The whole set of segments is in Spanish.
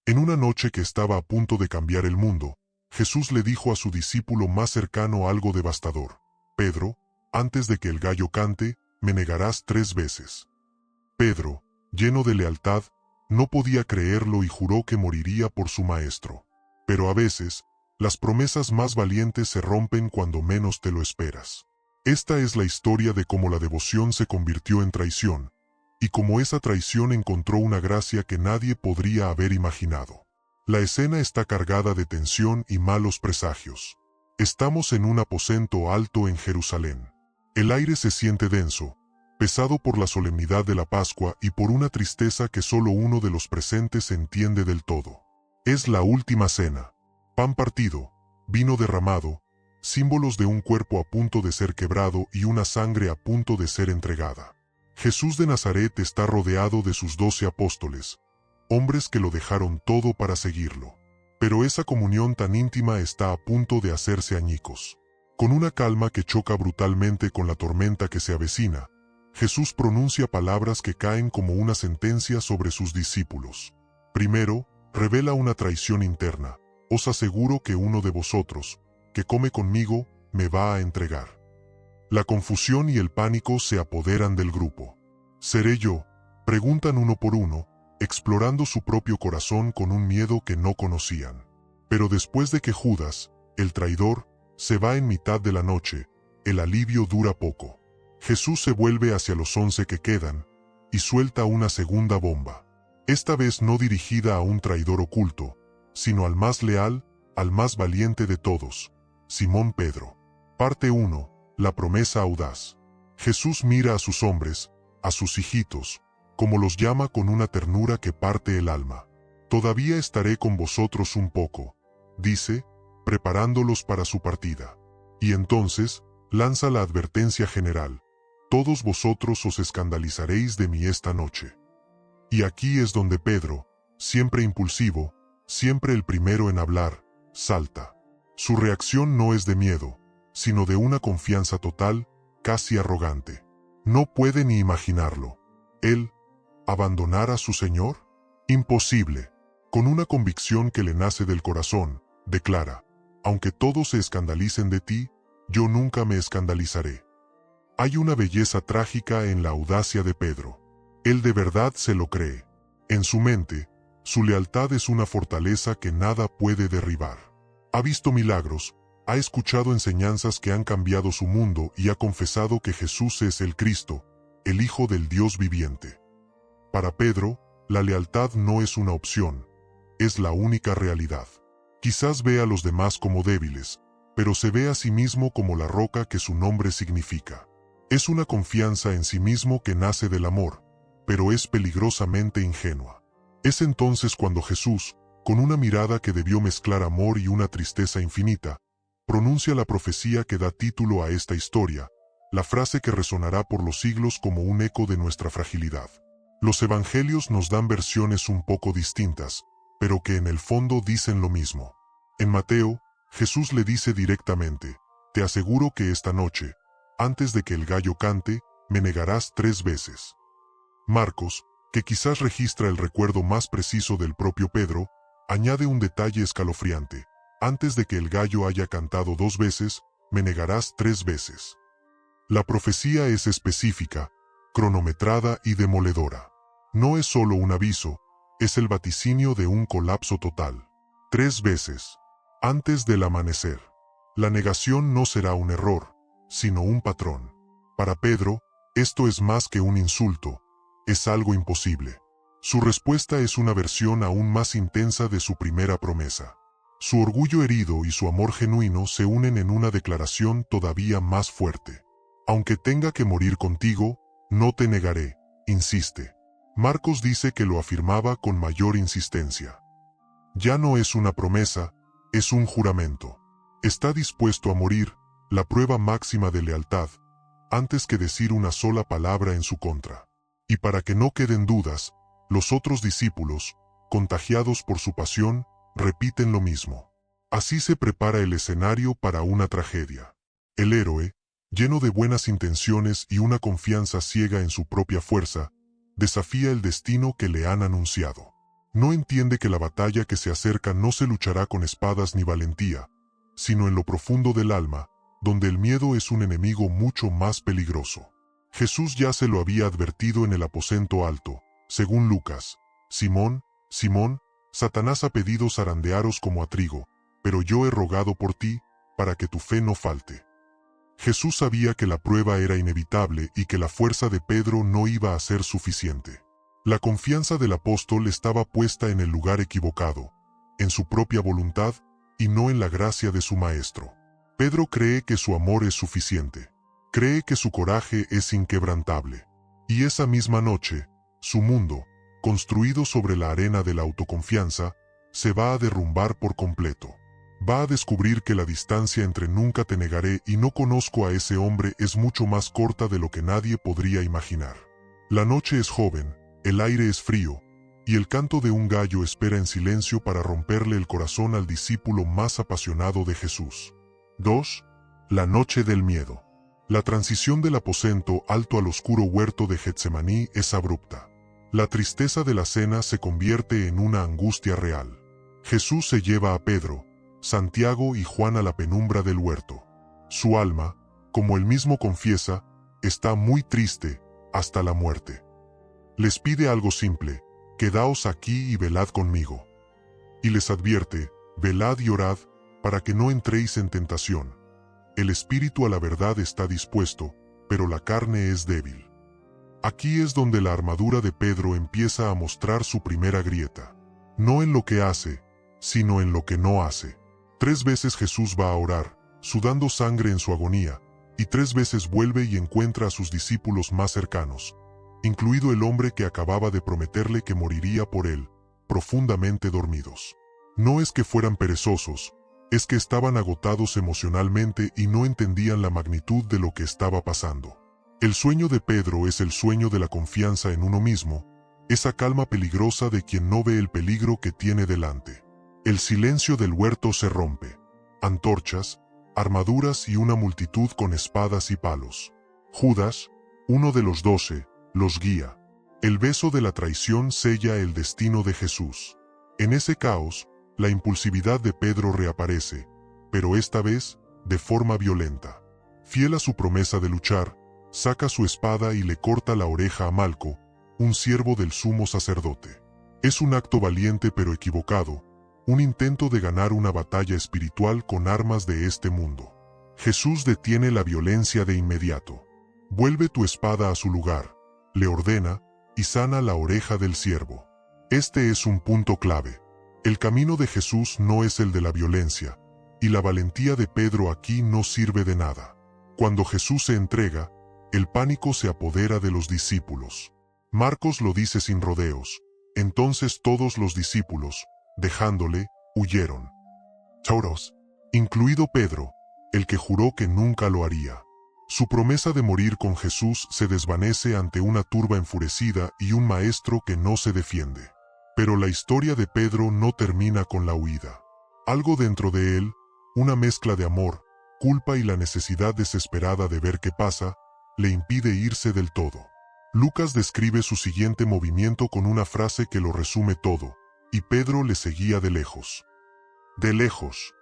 En una noche que estaba a punto de cambiar el mundo, Jesús le dijo a su discípulo más cercano algo devastador: Pedro, antes de que el gallo cante, me negarás 3 veces. Pedro, lleno de lealtad, no podía creerlo y juró que moriría por su maestro. Pero a veces, las promesas más valientes se rompen cuando menos te lo esperas. Esta es la historia de cómo la devoción se convirtió en traición, y cómo esa traición encontró una gracia que nadie podría haber imaginado. La escena está cargada de tensión y malos presagios. Estamos en un aposento alto en Jerusalén. El aire se siente denso, pesado por la solemnidad de la Pascua y por una tristeza que solo uno de los presentes entiende del todo. Es la última cena. Pan partido, vino derramado, símbolos de un cuerpo a punto de ser quebrado y una sangre a punto de ser entregada. Jesús de Nazaret está rodeado de sus 12 apóstoles, hombres que lo dejaron todo para seguirlo. Pero esa comunión tan íntima está a punto de hacerse añicos. Con una calma que choca brutalmente con la tormenta que se avecina, Jesús pronuncia palabras que caen como una sentencia sobre sus discípulos. Primero, revela una traición interna: os aseguro que uno de vosotros, que come conmigo, me va a entregar. La confusión y el pánico se apoderan del grupo. ¿Seré yo?, preguntan uno por uno, explorando su propio corazón con un miedo que no conocían. Pero después de que Judas, el traidor, se va en mitad de la noche, el alivio dura poco. Jesús se vuelve hacia los 11 que quedan, y suelta una segunda bomba. Esta vez no dirigida a un traidor oculto, sino al más leal, al más valiente de todos, Simón Pedro. Parte 1. La promesa audaz. Jesús mira a sus hombres, a sus hijitos, como los llama con una ternura que parte el alma. Todavía estaré con vosotros un poco, dice, preparándolos para su partida. Y entonces, lanza la advertencia general: todos vosotros os escandalizaréis de mí esta noche. Y aquí es donde Pedro, siempre impulsivo, siempre el primero en hablar, salta. Su reacción no es de miedo, sino de una confianza total, casi arrogante. No puede ni imaginarlo. Él, ¿abandonar a su Señor? Imposible. Con una convicción que le nace del corazón, declara: aunque todos se escandalicen de ti, yo nunca me escandalizaré. Hay una belleza trágica en la audacia de Pedro. Él de verdad se lo cree. En su mente, su lealtad es una fortaleza que nada puede derribar. Ha visto milagros, ha escuchado enseñanzas que han cambiado su mundo y ha confesado que Jesús es el Cristo, el Hijo del Dios viviente. Para Pedro, la lealtad no es una opción, es la única realidad. Quizás ve a los demás como débiles, pero se ve a sí mismo como la roca que su nombre significa. Es una confianza en sí mismo que nace del amor, pero es peligrosamente ingenua. Es entonces cuando Jesús, con una mirada que debió mezclar amor y una tristeza infinita, pronuncia la profecía que da título a esta historia, la frase que resonará por los siglos como un eco de nuestra fragilidad. Los evangelios nos dan versiones un poco distintas, pero que en el fondo dicen lo mismo. En Mateo, Jesús le dice directamente: te aseguro que esta noche, antes de que el gallo cante, me negarás 3 veces. Marcos, que quizás registra el recuerdo más preciso del propio Pedro, añade un detalle escalofriante: antes de que el gallo haya cantado 2 veces, me negarás 3 veces. La profecía es específica, cronometrada y demoledora. No es solo un aviso, es el vaticinio de un colapso total. 3 veces, antes del amanecer. La negación no será un error, sino un patrón. Para Pedro, esto es más que un insulto, es algo imposible. Su respuesta es una versión aún más intensa de su primera promesa. Su orgullo herido y su amor genuino se unen en una declaración todavía más fuerte. Aunque tenga que morir contigo, no te negaré, insiste. Marcos dice que lo afirmaba con mayor insistencia. Ya no es una promesa, es un juramento. Está dispuesto a morir, la prueba máxima de lealtad, antes que decir una sola palabra en su contra. Y para que no queden dudas, los otros discípulos, contagiados por su pasión, repiten lo mismo. Así se prepara el escenario para una tragedia. El héroe, lleno de buenas intenciones y una confianza ciega en su propia fuerza, desafía el destino que le han anunciado. No entiende que la batalla que se acerca no se luchará con espadas ni valentía, sino en lo profundo del alma, donde el miedo es un enemigo mucho más peligroso. Jesús ya se lo había advertido en el aposento alto. Según Lucas: Simón, Simón, Satanás ha pedido zarandearos como a trigo, pero yo he rogado por ti, para que tu fe no falte. Jesús sabía que la prueba era inevitable y que la fuerza de Pedro no iba a ser suficiente. La confianza del apóstol estaba puesta en el lugar equivocado, en su propia voluntad y no en la gracia de su maestro. Pedro cree que su amor es suficiente. Cree que su coraje es inquebrantable. Y esa misma noche, su mundo, construido sobre la arena de la autoconfianza, se va a derrumbar por completo. Va a descubrir que la distancia entre nunca te negaré y no conozco a ese hombre es mucho más corta de lo que nadie podría imaginar. La noche es joven, el aire es frío, y el canto de un gallo espera en silencio para romperle el corazón al discípulo más apasionado de Jesús. 2. La noche del miedo. La transición del aposento alto al oscuro huerto de Getsemaní es abrupta. La tristeza de la cena se convierte en una angustia real. Jesús se lleva a Pedro, Santiago y Juan a la penumbra del huerto. Su alma, como él mismo confiesa, está muy triste, hasta la muerte. Les pide algo simple: quedaos aquí y velad conmigo. Y les advierte: velad y orad, para que no entréis en tentación. El espíritu a la verdad está dispuesto, pero la carne es débil. Aquí es donde la armadura de Pedro empieza a mostrar su primera grieta. No en lo que hace, sino en lo que no hace. 3 veces Jesús va a orar, sudando sangre en su agonía, y 3 veces vuelve y encuentra a sus discípulos más cercanos, incluido el hombre que acababa de prometerle que moriría por él, profundamente dormidos. No es que fueran perezosos, es que estaban agotados emocionalmente y no entendían la magnitud de lo que estaba pasando. El sueño de Pedro es el sueño de la confianza en uno mismo, esa calma peligrosa de quien no ve el peligro que tiene delante. El silencio del huerto se rompe. Antorchas, armaduras y una multitud con espadas y palos. Judas, uno de los 12, los guía. El beso de la traición sella el destino de Jesús. En ese caos, la impulsividad de Pedro reaparece, pero esta vez, de forma violenta. Fiel a su promesa de luchar, saca su espada y le corta la oreja a Malco, un siervo del sumo sacerdote. Es un acto valiente pero equivocado, un intento de ganar una batalla espiritual con armas de este mundo. Jesús detiene la violencia de inmediato. Vuelve tu espada a su lugar, le ordena, y sana la oreja del siervo. Este es un punto clave. El camino de Jesús no es el de la violencia, y la valentía de Pedro aquí no sirve de nada. Cuando Jesús se entrega, el pánico se apodera de los discípulos. Marcos lo dice sin rodeos. Entonces todos los discípulos, dejándole, huyeron. Todos, incluido Pedro, el que juró que nunca lo haría. Su promesa de morir con Jesús se desvanece ante una turba enfurecida y un maestro que no se defiende. Pero la historia de Pedro no termina con la huida. Algo dentro de él, una mezcla de amor, culpa y la necesidad desesperada de ver qué pasa, le impide irse del todo. Lucas describe su siguiente movimiento con una frase que lo resume todo: y Pedro le seguía de lejos. De lejos.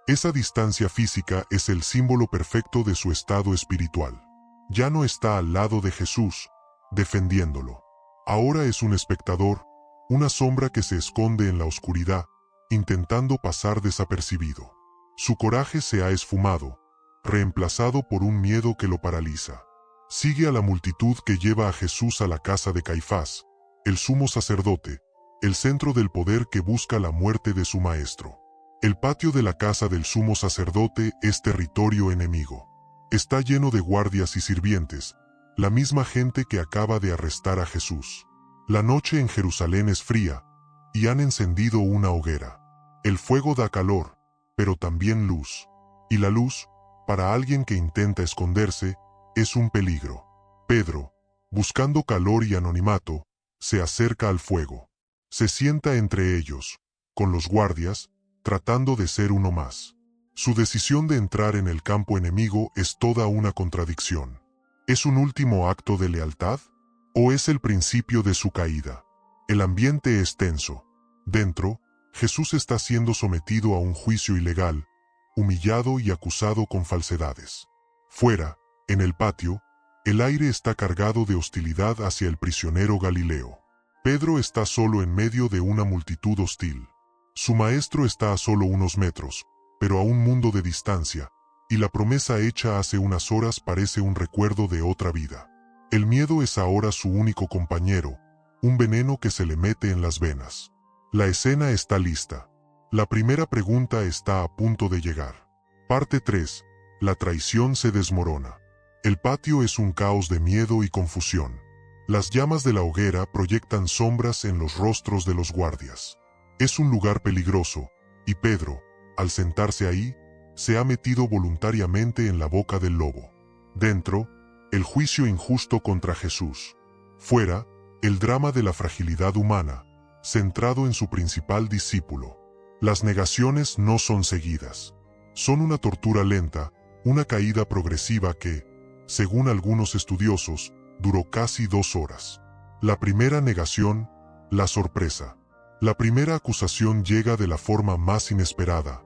Esa distancia física es el símbolo perfecto de su estado espiritual. Ya no está al lado de Jesús, defendiéndolo. Ahora es un espectador, una sombra que se esconde en la oscuridad, intentando pasar desapercibido. Su coraje se ha esfumado, reemplazado por un miedo que lo paraliza. Sigue a la multitud que lleva a Jesús a la casa de Caifás, el sumo sacerdote, el centro del poder que busca la muerte de su maestro. El patio de la casa del sumo sacerdote es territorio enemigo. Está lleno de guardias y sirvientes, la misma gente que acaba de arrestar a Jesús. La noche en Jerusalén es fría, y han encendido una hoguera. El fuego da calor, pero también luz. Y la luz, para alguien que intenta esconderse, es un peligro. Pedro, buscando calor y anonimato, se acerca al fuego. Se sienta entre ellos, con los guardias, tratando de ser uno más. Su decisión de entrar en el campo enemigo es toda una contradicción. ¿Es un último acto de lealtad? ¿O es el principio de su caída? El ambiente es tenso. Dentro, Jesús está siendo sometido a un juicio ilegal, humillado y acusado con falsedades. Fuera, en el patio, el aire está cargado de hostilidad hacia el prisionero Galileo. Pedro está solo en medio de una multitud hostil. Su maestro está a solo unos metros, pero a un mundo de distancia, y la promesa hecha hace unas horas parece un recuerdo de otra vida. El miedo es ahora su único compañero, un veneno que se le mete en las venas. La escena está lista. La primera pregunta está a punto de llegar. Parte 3. La traición se desmorona. El patio es un caos de miedo y confusión. Las llamas de la hoguera proyectan sombras en los rostros de los guardias. Es un lugar peligroso, y Pedro, al sentarse ahí, se ha metido voluntariamente en la boca del lobo. Dentro, el juicio injusto contra Jesús. Fuera, el drama de la fragilidad humana, centrado en su principal discípulo. Las negaciones no son seguidas. Son una tortura lenta, una caída progresiva que, según algunos estudiosos, duró casi 2 horas. La primera negación, la sorpresa. La primera acusación llega de la forma más inesperada,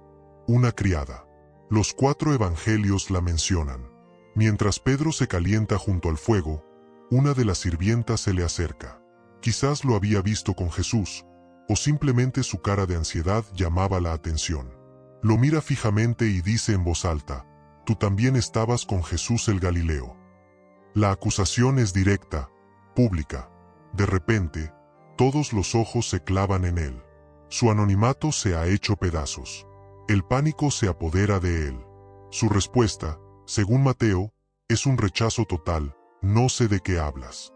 una criada. Los 4 evangelios la mencionan. Mientras Pedro se calienta junto al fuego, una de las sirvientas se le acerca. Quizás lo había visto con Jesús, o simplemente su cara de ansiedad llamaba la atención. Lo mira fijamente y dice en voz alta, «Tú también estabas con Jesús el Galileo». La acusación es directa, pública. De repente, todos los ojos se clavan en él. Su anonimato se ha hecho pedazos. El pánico se apodera de él. Su respuesta, según Mateo, es un rechazo total, «No sé de qué hablas».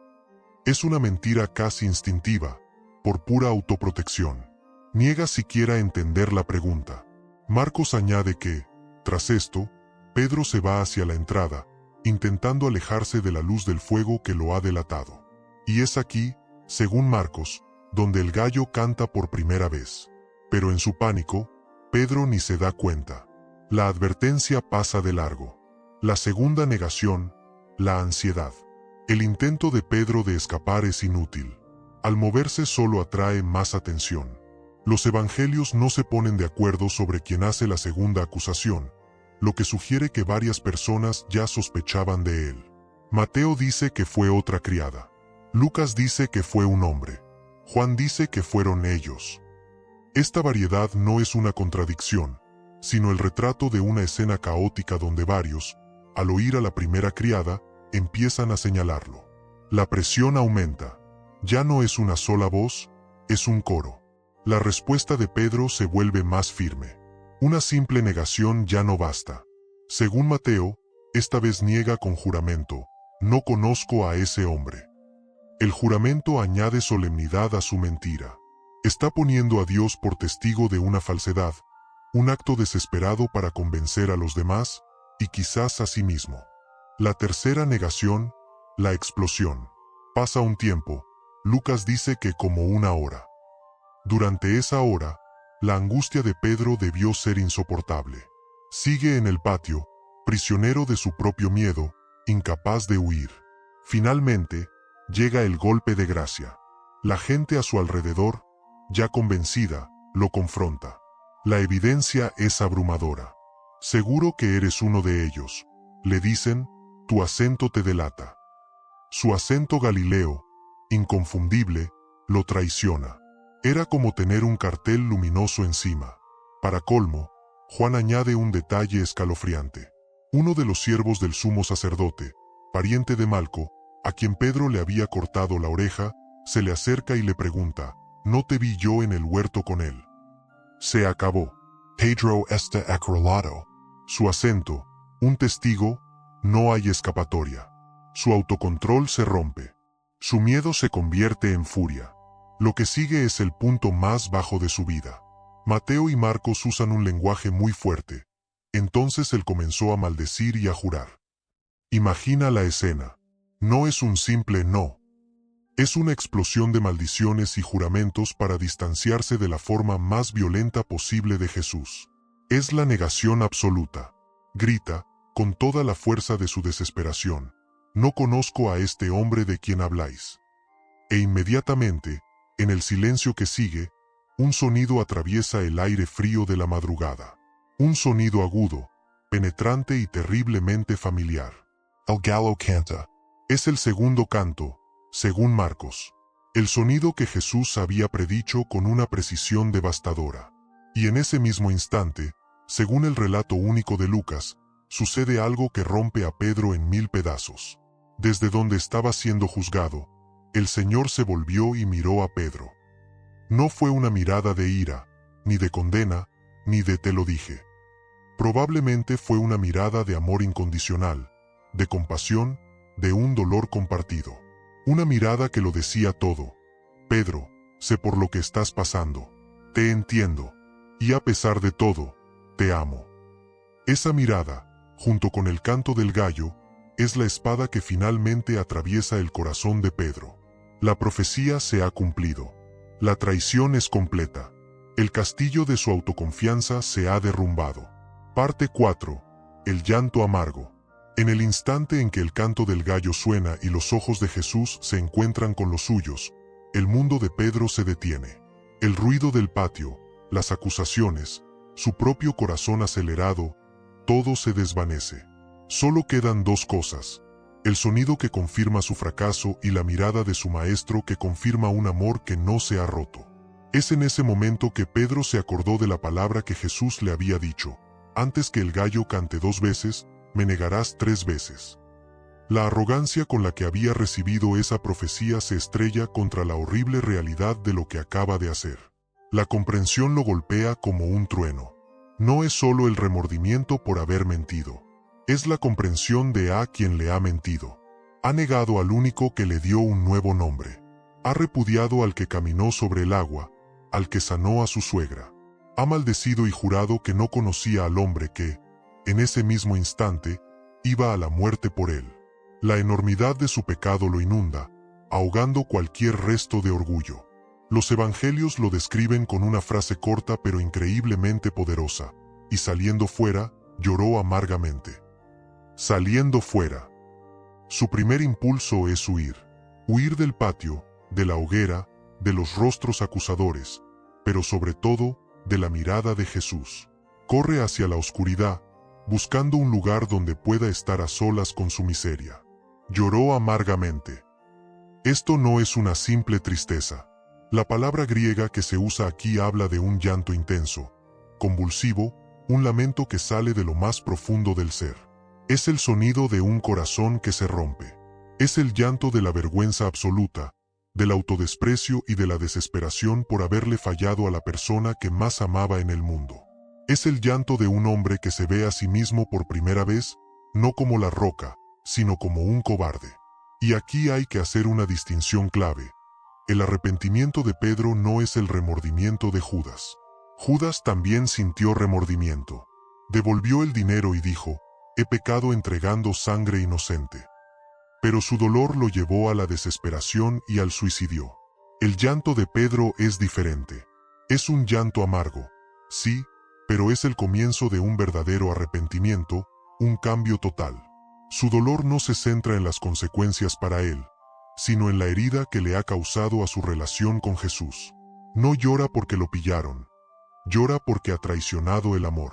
Es una mentira casi instintiva, por pura autoprotección. Niega siquiera entender la pregunta. Marcos añade que, tras esto, Pedro se va hacia la entrada, intentando alejarse de la luz del fuego que lo ha delatado. Y es aquí, según Marcos, donde el gallo canta por primera vez. Pero en su pánico, Pedro ni se da cuenta. La advertencia pasa de largo. La segunda negación, la ansiedad. El intento de Pedro de escapar es inútil. Al moverse solo atrae más atención. Los evangelios no se ponen de acuerdo sobre quién hace la segunda acusación, lo que sugiere que varias personas ya sospechaban de él. Mateo dice que fue otra criada. Lucas dice que fue un hombre. Juan dice que fueron ellos. Esta variedad no es una contradicción, sino el retrato de una escena caótica donde varios, al oír a la primera criada, empiezan a señalarlo. La presión aumenta. Ya no es una sola voz, es un coro. La respuesta de Pedro se vuelve más firme. Una simple negación ya no basta. Según Mateo, esta vez niega con juramento, «No conozco a ese hombre». El juramento añade solemnidad a su mentira. Está poniendo a Dios por testigo de una falsedad, un acto desesperado para convencer a los demás, y quizás a sí mismo. La tercera negación, la explosión. Pasa un tiempo, Lucas dice que como 1 hora. Durante esa hora, la angustia de Pedro debió ser insoportable. Sigue en el patio, prisionero de su propio miedo, incapaz de huir. Finalmente, llega el golpe de gracia. La gente a su alrededor, ya convencida, lo confronta. La evidencia es abrumadora. «Seguro que eres uno de ellos», le dicen, «tu acento te delata». Su acento galileo, inconfundible, lo traiciona. Era como tener un cartel luminoso encima. Para colmo, Juan añade un detalle escalofriante. Uno de los siervos del sumo sacerdote, pariente de Malco, a quien Pedro le había cortado la oreja, se le acerca y le pregunta, «¿No te vi yo en el huerto con él?». Se acabó. Pedro está acorralado. Su acento, un testigo, no hay escapatoria. Su autocontrol se rompe. Su miedo se convierte en furia. Lo que sigue es el punto más bajo de su vida. Mateo y Marcos usan un lenguaje muy fuerte. Entonces él comenzó a maldecir y a jurar. Imagina la escena. No es un simple no. Es una explosión de maldiciones y juramentos para distanciarse de la forma más violenta posible de Jesús. Es la negación absoluta. Grita, con toda la fuerza de su desesperación, «No conozco a este hombre de quien habláis». E inmediatamente, en el silencio que sigue, Un sonido atraviesa el aire frío de la madrugada. Un sonido agudo, penetrante y terriblemente familiar. El gallo canta. Es el segundo canto, según Marcos. El sonido que Jesús había predicho con una precisión devastadora. Y en ese mismo instante, según el relato único de Lucas, sucede algo que rompe a Pedro en 1000 pedazos. Desde donde estaba siendo juzgado, el Señor se volvió y miró a Pedro. No fue una mirada de ira, ni de condena, ni de te lo dije. Probablemente fue una mirada de amor incondicional, de compasión, de un dolor compartido. Una mirada que lo decía todo. Pedro, sé por lo que estás pasando. Te entiendo. Y a pesar de todo, te amo. Esa mirada, junto con el canto del gallo, es la espada que finalmente atraviesa el corazón de Pedro. La profecía se ha cumplido. La traición es completa. El castillo de su autoconfianza se ha derrumbado. Parte 4. El llanto amargo. En el instante en que el canto del gallo suena y los ojos de Jesús se encuentran con los suyos, el mundo de Pedro se detiene. El ruido del patio, las acusaciones, su propio corazón acelerado, todo se desvanece. Solo quedan dos cosas: el sonido que confirma su fracaso y la mirada de su maestro que confirma un amor que no se ha roto. Es en ese momento que Pedro se acordó de la palabra que Jesús le había dicho: antes que el gallo cante 2 veces, me negarás 3 veces. La arrogancia con la que había recibido esa profecía se estrella contra la horrible realidad de lo que acaba de hacer. La comprensión lo golpea como un trueno. No es solo el remordimiento por haber mentido. Es la comprensión de a quien le ha mentido. Ha negado al único que le dio un nuevo nombre. Ha repudiado al que caminó sobre el agua, al que sanó a su suegra. Ha maldecido y jurado que no conocía al hombre que, en ese mismo instante, iba a la muerte por él. La enormidad de su pecado lo inunda, ahogando cualquier resto de orgullo. Los evangelios lo describen con una frase corta pero increíblemente poderosa: y saliendo fuera, lloró amargamente. Saliendo fuera. Su primer impulso es huir. Huir del patio, de la hoguera, de los rostros acusadores, pero sobre todo, de la mirada de Jesús. Corre hacia la oscuridad, buscando un lugar donde pueda estar a solas con su miseria. Lloró amargamente. Esto no es una simple tristeza. La palabra griega que se usa aquí habla de un llanto intenso, convulsivo, un lamento que sale de lo más profundo del ser. Es el sonido de un corazón que se rompe. Es el llanto de la vergüenza absoluta, del autodesprecio y de la desesperación por haberle fallado a la persona que más amaba en el mundo. Es el llanto de un hombre que se ve a sí mismo por primera vez, no como la roca, sino como un cobarde. Y aquí hay que hacer una distinción clave. El arrepentimiento de Pedro no es el remordimiento de Judas. Judas también sintió remordimiento. Devolvió el dinero y dijo: he pecado entregando sangre inocente. Pero su dolor lo llevó a la desesperación y al suicidio. El llanto de Pedro es diferente. Es un llanto amargo, sí, pero es el comienzo de un verdadero arrepentimiento, un cambio total. Su dolor no se centra en las consecuencias para él, sino en la herida que le ha causado a su relación con Jesús. No llora porque lo pillaron. Llora porque ha traicionado el amor.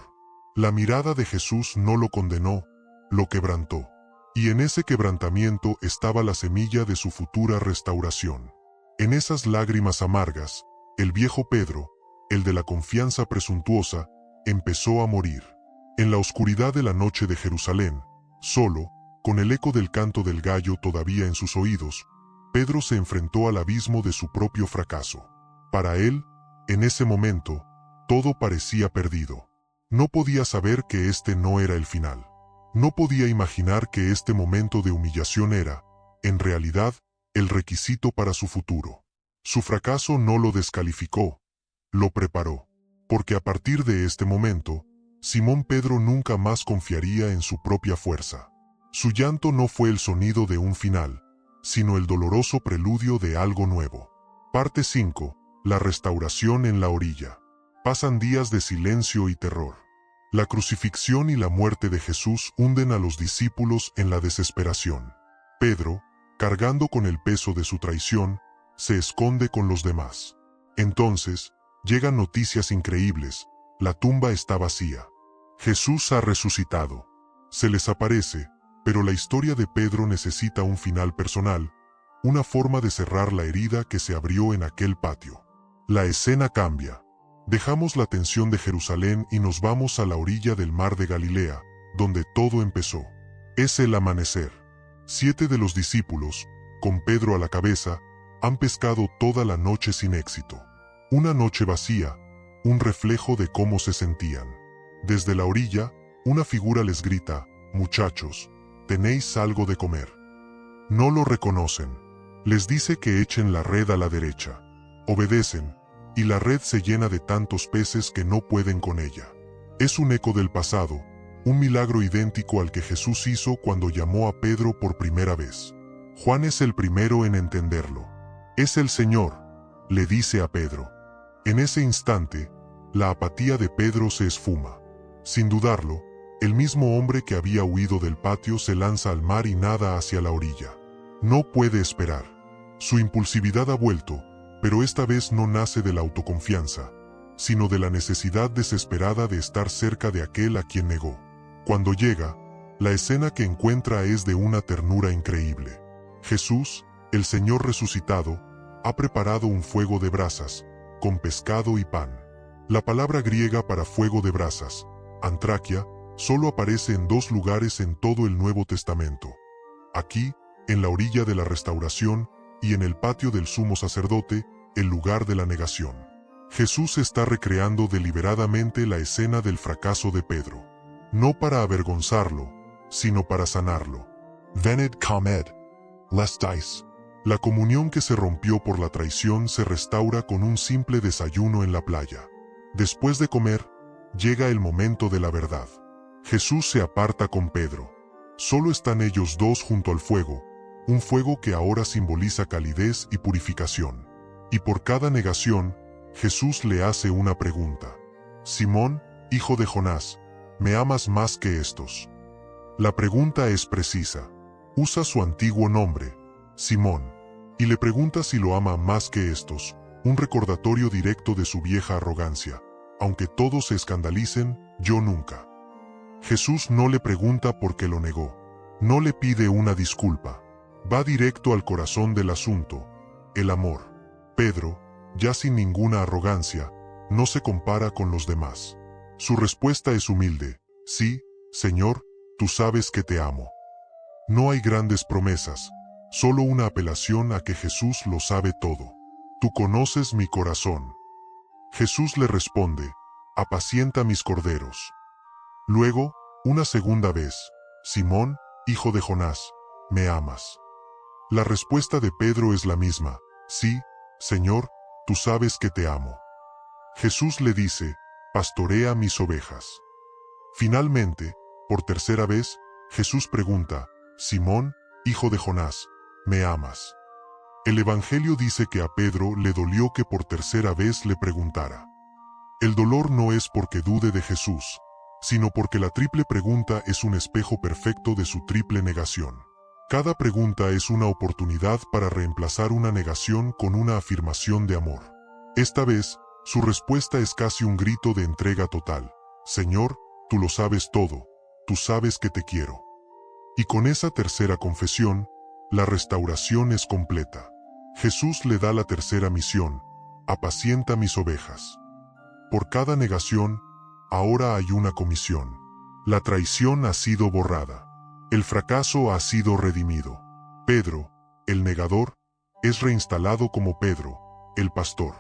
La mirada de Jesús no lo condenó, lo quebrantó. Y en ese quebrantamiento estaba la semilla de su futura restauración. En esas lágrimas amargas, el viejo Pedro, el de la confianza presuntuosa, empezó a morir. En la oscuridad de la noche de Jerusalén, solo, con el eco del canto del gallo todavía en sus oídos, Pedro se enfrentó al abismo de su propio fracaso. Para él, en ese momento, todo parecía perdido. No podía saber que este no era el final. No podía imaginar que este momento de humillación era, en realidad, el requisito para su futuro. Su fracaso no lo descalificó, lo preparó. Porque a partir de este momento, Simón Pedro nunca más confiaría en su propia fuerza. Su llanto no fue el sonido de un final, sino el doloroso preludio de algo nuevo. Parte 5. La restauración en la orilla. Pasan días de silencio y terror. La crucifixión y la muerte de Jesús hunden a los discípulos en la desesperación. Pedro, cargando con el peso de su traición, se esconde con los demás. Entonces, Llegan noticias increíbles. La tumba está vacía. Jesús ha resucitado. Se les aparece, pero la historia de Pedro necesita un final personal, una forma de cerrar la herida que se abrió en aquel patio. La escena cambia. Dejamos la tensión de Jerusalén y nos vamos a la orilla del mar de Galilea, donde todo empezó. Es el amanecer. 7 de los discípulos, con Pedro a la cabeza, han pescado toda la noche sin éxito. Una noche vacía, un reflejo de cómo se sentían. Desde la orilla, una figura les grita: «Muchachos, ¿tenéis algo de comer?». No lo reconocen. Les dice que echen la red a la derecha. Obedecen, y la red se llena de tantos peces que no pueden con ella. Es un eco del pasado, un milagro idéntico al que Jesús hizo cuando llamó a Pedro por primera vez. Juan es el primero en entenderlo. «Es el Señor», le dice a Pedro. En ese instante, la apatía de Pedro se esfuma. Sin dudarlo, el mismo hombre que había huido del patio se lanza al mar y nada hacia la orilla. No puede esperar. Su impulsividad ha vuelto, pero esta vez no nace de la autoconfianza, sino de la necesidad desesperada de estar cerca de aquel a quien negó. Cuando llega, la escena que encuentra es de una ternura increíble. Jesús, el Señor resucitado, ha preparado un fuego de brasas, con pescado y pan. La palabra griega para fuego de brasas, antraquia, solo aparece en 2 lugares en todo el Nuevo Testamento. Aquí, en la orilla de la restauración, y en el patio del sumo sacerdote, el lugar de la negación. Jesús está recreando deliberadamente la escena del fracaso de Pedro. No para avergonzarlo, sino para sanarlo. Venid comed, lestais. La comunión que se rompió por la traición se restaura con un simple desayuno en la playa. Después de comer, llega el momento de la verdad. Jesús se aparta con Pedro. Solo están ellos dos junto al fuego, un fuego que ahora simboliza calidez y purificación. Y por cada negación, Jesús le hace una pregunta. «Simón, hijo de Jonás, ¿me amas más que estos?». La pregunta es precisa. Usa su antiguo nombre, Simón, y le pregunta si lo ama más que estos, un recordatorio directo de su vieja arrogancia. Aunque todos se escandalicen, yo nunca. Jesús no le pregunta por qué lo negó. No le pide una disculpa. Va directo al corazón del asunto, el amor. Pedro, ya sin ninguna arrogancia, no se compara con los demás. Su respuesta es humilde: «Sí, Señor, tú sabes que te amo». No hay grandes promesas, solo una apelación a que Jesús lo sabe todo. «Tú conoces mi corazón». Jesús le responde: «Apacienta mis corderos». Luego, una segunda vez: «Simón, hijo de Jonás, ¿me amas?». La respuesta de Pedro es la misma: «Sí, Señor, tú sabes que te amo». Jesús le dice: «Pastorea mis ovejas». Finalmente, por tercera vez, Jesús pregunta: «Simón, hijo de Jonás, ¿me amas?». El Evangelio dice que a Pedro le dolió que por tercera vez le preguntara. El dolor no es porque dude de Jesús, sino porque la triple pregunta es un espejo perfecto de su triple negación. Cada pregunta es una oportunidad para reemplazar una negación con una afirmación de amor. Esta vez, su respuesta es casi un grito de entrega total: «Señor, tú lo sabes todo, tú sabes que te quiero». Y con esa tercera confesión, la restauración es completa. Jesús le da la tercera misión: «Apacienta mis ovejas». Por cada negación, ahora hay una comisión. La traición ha sido borrada. El fracaso ha sido redimido. Pedro, el negador, es reinstalado como Pedro, el pastor.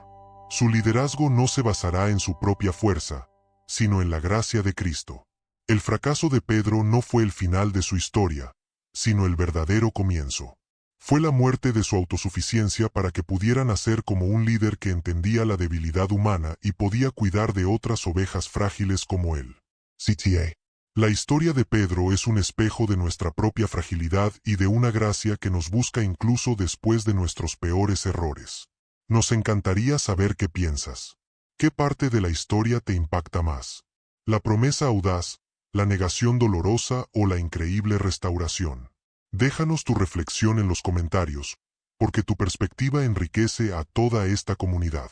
Su liderazgo no se basará en su propia fuerza, sino en la gracia de Cristo. El fracaso de Pedro no fue el final de su historia, sino el verdadero comienzo. Fue la muerte de su autosuficiencia para que pudiera nacer como un líder que entendía la debilidad humana y podía cuidar de otras ovejas frágiles como él. CTA. La historia de Pedro es un espejo de nuestra propia fragilidad y de una gracia que nos busca incluso después de nuestros peores errores. Nos encantaría saber qué piensas. ¿Qué parte de la historia te impacta más? ¿La promesa audaz, la negación dolorosa o la increíble restauración? Déjanos tu reflexión en los comentarios, porque tu perspectiva enriquece a toda esta comunidad.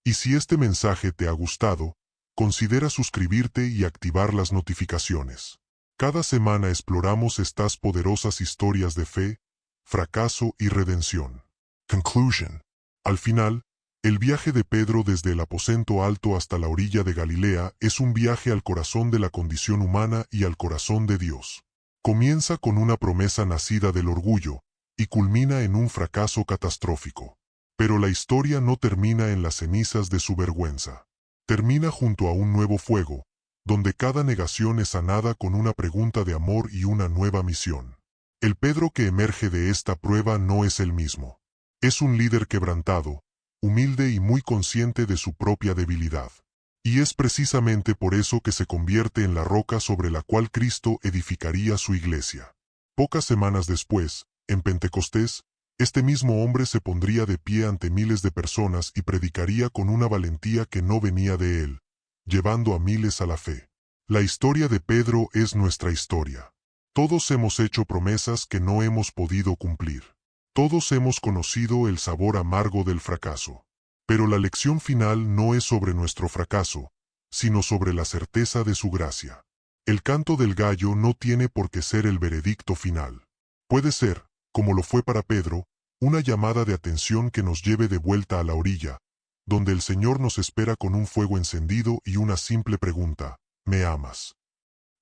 Y si este mensaje te ha gustado, considera suscribirte y activar las notificaciones. Cada semana exploramos estas poderosas historias de fe, fracaso y redención. Conclusion. Al final, el viaje de Pedro desde el aposento alto hasta la orilla de Galilea es un viaje al corazón de la condición humana y al corazón de Dios. Comienza con una promesa nacida del orgullo y culmina en un fracaso catastrófico. Pero la historia no termina en las cenizas de su vergüenza. Termina junto a un nuevo fuego, donde cada negación es sanada con una pregunta de amor y una nueva misión. El Pedro que emerge de esta prueba no es el mismo. Es un líder quebrantado, humilde y muy consciente de su propia debilidad. Y es precisamente por eso que se convierte en la roca sobre la cual Cristo edificaría su iglesia. Pocas semanas después, en Pentecostés, este mismo hombre se pondría de pie ante miles de personas y predicaría con una valentía que no venía de él, llevando a miles a la fe. La historia de Pedro es nuestra historia. Todos hemos hecho promesas que no hemos podido cumplir. Todos hemos conocido el sabor amargo del fracaso. Pero la lección final no es sobre nuestro fracaso, sino sobre la certeza de su gracia. El canto del gallo no tiene por qué ser el veredicto final. Puede ser, como lo fue para Pedro, una llamada de atención que nos lleve de vuelta a la orilla, donde el Señor nos espera con un fuego encendido y una simple pregunta: ¿me amas?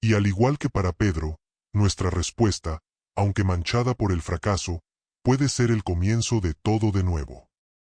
Y al igual que para Pedro, nuestra respuesta, aunque manchada por el fracaso, puede ser el comienzo de todo de nuevo.